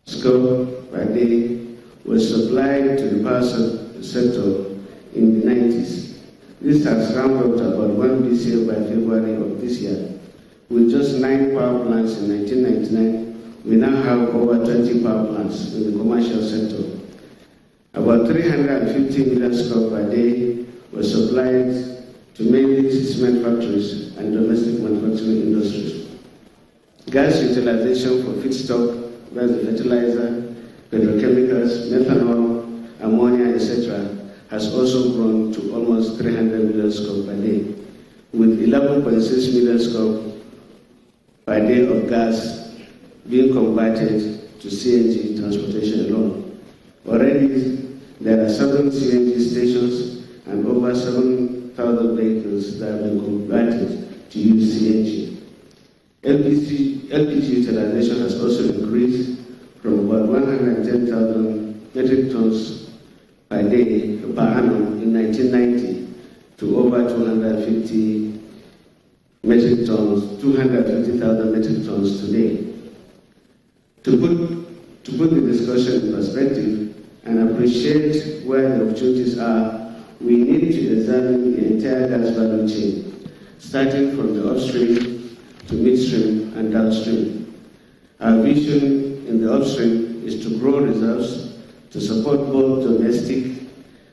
scope per day was supplied to the power sector in the 90s. This has ramped up to about 1 BCM by February of this year. With just 9 power plants in 1999, we now have over 20 power plants in the commercial sector. About 350 million scope per day was supplied to mainly cement factories and domestic manufacturing industries. Gas utilization for feedstock, that's the fertilizer, petrochemicals, methanol, ammonia, etc., has also grown to almost 300 million scope per day, with 11.6 million scope per day of gas being converted to CNG transportation alone. Already, there are 7 CNG stations and over 7,000 vehicles that have been converted to use CNG. LPG utilization has also increased from about 110,000 metric tons per day per annum in 1990 to over 250,000 metric tons today. To put the discussion in perspective and appreciate where the opportunities are, we need to examine the entire gas value chain, starting from the upstream to midstream and downstream. Our vision in the upstream is to grow reserves to support both domestic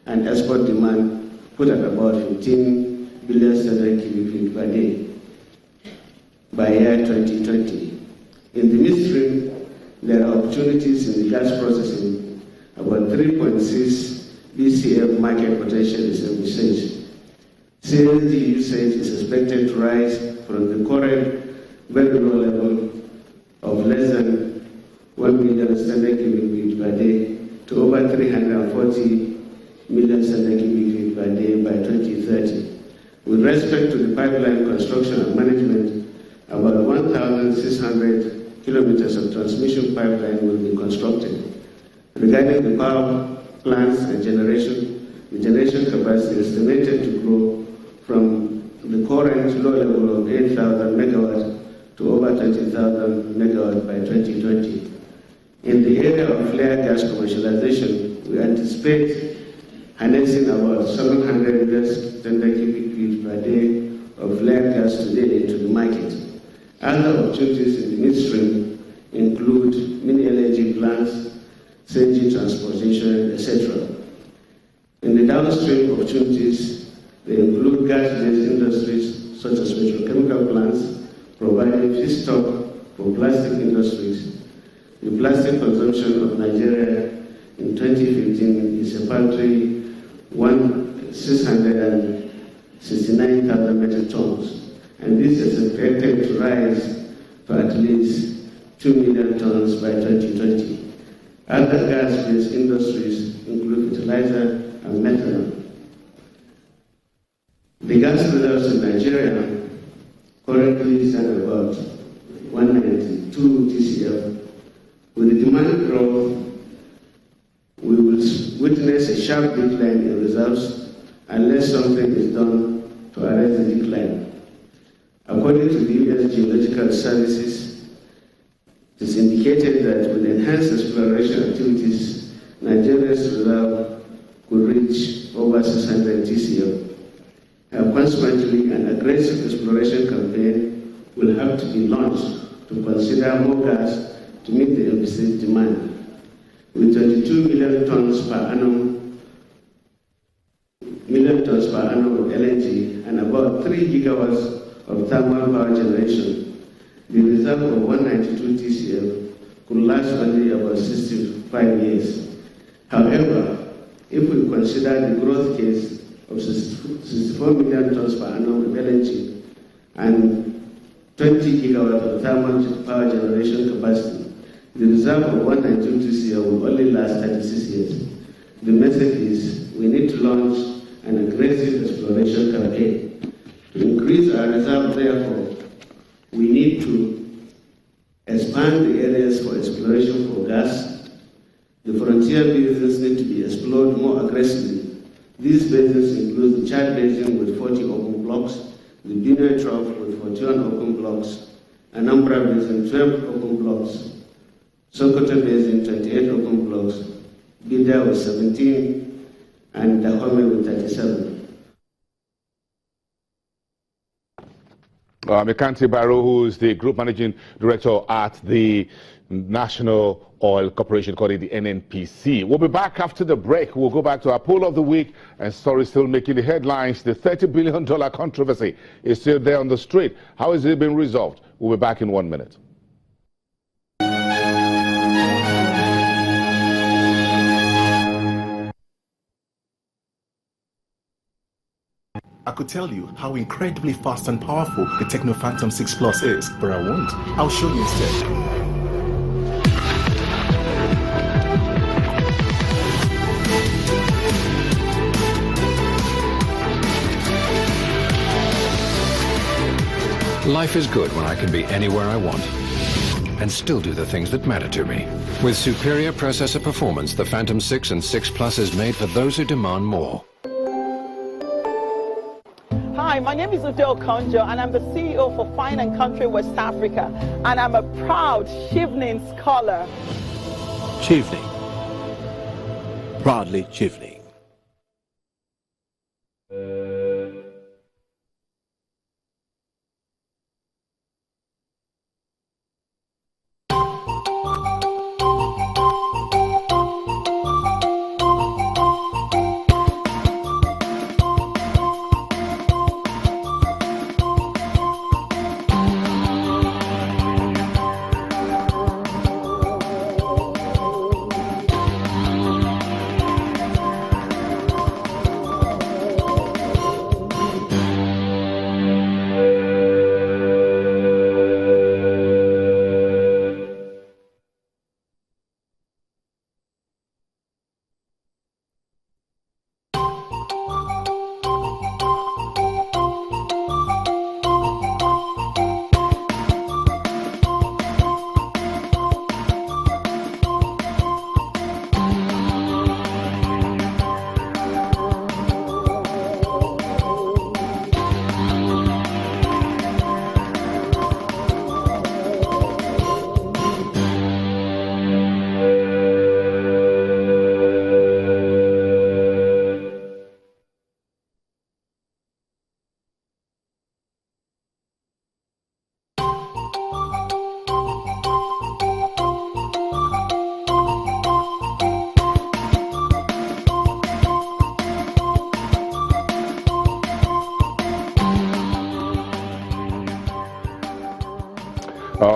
and export demand, put at about 15 billion standard cubic feet per day by year 2020. In the midstream, there are opportunities in the gas processing. About 3.6 BCF market potential is envisaged. CNG usage is expected to rise from the current very low level of less than 1 million standard cubic feet per day to over 340 million standard cubic feet per day by 2030. With respect to the pipeline construction and management, about 1,600 kilometers of transmission pipeline will be constructed. Regarding the power plants and generation, the generation capacity is estimated to grow from the current low level of 8,000 megawatts to over 20,000 megawatts by 2020. In the area of flare gas commercialization, we anticipate harnessing about 700 million standard cubic feet per day of flare gas today into the market. Other opportunities in the midstream include mini LNG plants, CNG transportation, etc. In the downstream opportunities, they include gas-based industries such as petrochemical plants, providing feedstock for plastic industries. The plastic consumption of Nigeria in 2015 is a paltry 669,000 metric tons, and this is expected to rise to at least 2 million tons by 2020. Other gas-based industries include fertilizer and methanol. The gas reserves in Nigeria currently stand about 192 TCF. With the demand growth, we will witness a sharp decline in reserves unless something is done to arrest the decline. According to the U.S. Geological Services, it is indicated that with enhanced exploration activities, Nigeria's reserve could reach over 600 TCF. Consequently, an aggressive exploration campaign will have to be launched to consider more gas to meet the envisaged demand. With 22 million tons per annum of LNG and about 3 gigawatts of thermal power generation, the reserve of 192 TCF could last only about 65 years. However, if we consider the growth case of 64 million tons per annum of LNG and 20 gigawatts of thermal power generation capacity, the reserve of 192 TCF will only last 36 years. The message is we need to launch an aggressive exploration campaign. To increase our reserve, therefore, we need to expand the areas for exploration for gas. The frontier basins need to be explored more aggressively. These basins include the Chad Basin with 40 open blocks, the Benue Trough with 41 open blocks, Anambra Basin 12 open blocks, Sokoto Basin 28 open blocks, Bida with 17, and Dahomey with 37. Mekanti Barrow, who is the Group Managing Director at the National Oil Corporation, called it the NNPC. We'll be back after the break. We'll go back to our poll of the week, and stories still making the headlines. The $30 billion controversy is still there on the street. How has it been resolved? We'll be back in 1 minute. I could tell you how incredibly fast and powerful the Tecno Phantom 6 Plus is, but I won't. I'll show you instead. Life is good when I can be anywhere I want and still do the things that matter to me. With superior processor performance, the Phantom 6 and 6 Plus is made for those who demand more. Hi, my name is Ude Okonjo, and I'm the CEO for Fine and Country West Africa, and I'm a proud Chevening scholar. Chevening. Proudly Chevening.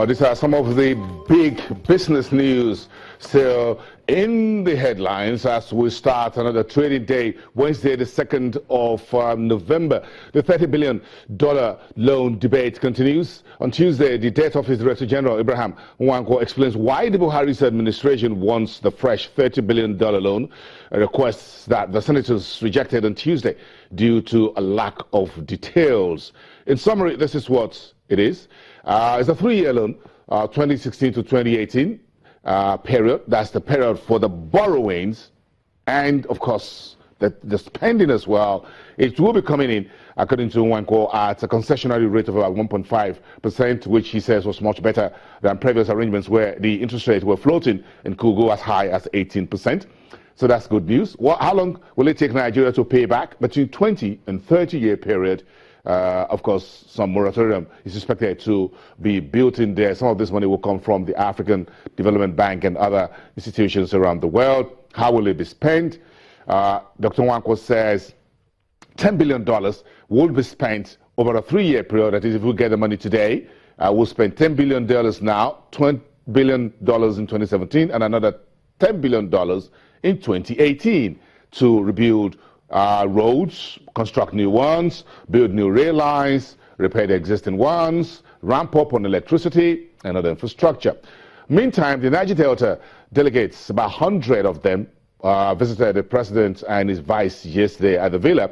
These are some of the big business news still in the headlines as we start another trading day, Wednesday, the 2nd of November. The $30 billion loan debate continues. On Tuesday, the Debt Office Director General, Ibrahim Nwankwo, explains why the Buhari's administration wants the fresh $30 billion loan, a request that the senators rejected on Tuesday due to a lack of details. In summary, this is what it is. It's a 3-year loan, 2016 to 2018 period. That's the period for the borrowings and, of course, the spending as well. It will be coming in, according to Nwankwo, at a concessionary rate of about 1.5%, which he says was much better than previous arrangements where the interest rates were floating and could go as high as 18%. So that's good news. Well, how long will it take Nigeria to pay back? Between 20 and 30-year period. Of course, some moratorium is expected to be built in there. Some of this money will come from the African Development Bank and other institutions around the world. How will it be spent? Dr. Nwankwo says $10 billion will be spent over a 3-year period. That is, if we get the money today, we'll spend $10 billion now, $20 billion in 2017, and another $10 billion in 2018 to rebuild roads, construct new ones, build new rail lines, repair the existing ones, ramp up on electricity and other infrastructure. Meantime, the Niger Delta delegates, about 100 of them, visited the president and his vice yesterday at the villa,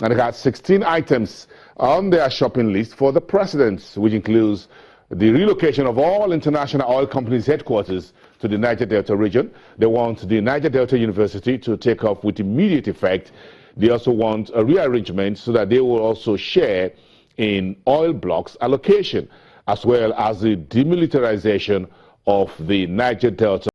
and they got 16 items on their shopping list for the president, which includes the relocation of all international oil companies' headquarters to the Niger Delta region. They want the Niger Delta University to take off with immediate effect. They also want a rearrangement so that they will also share in oil blocks allocation, as well as the demilitarization of the Niger Delta.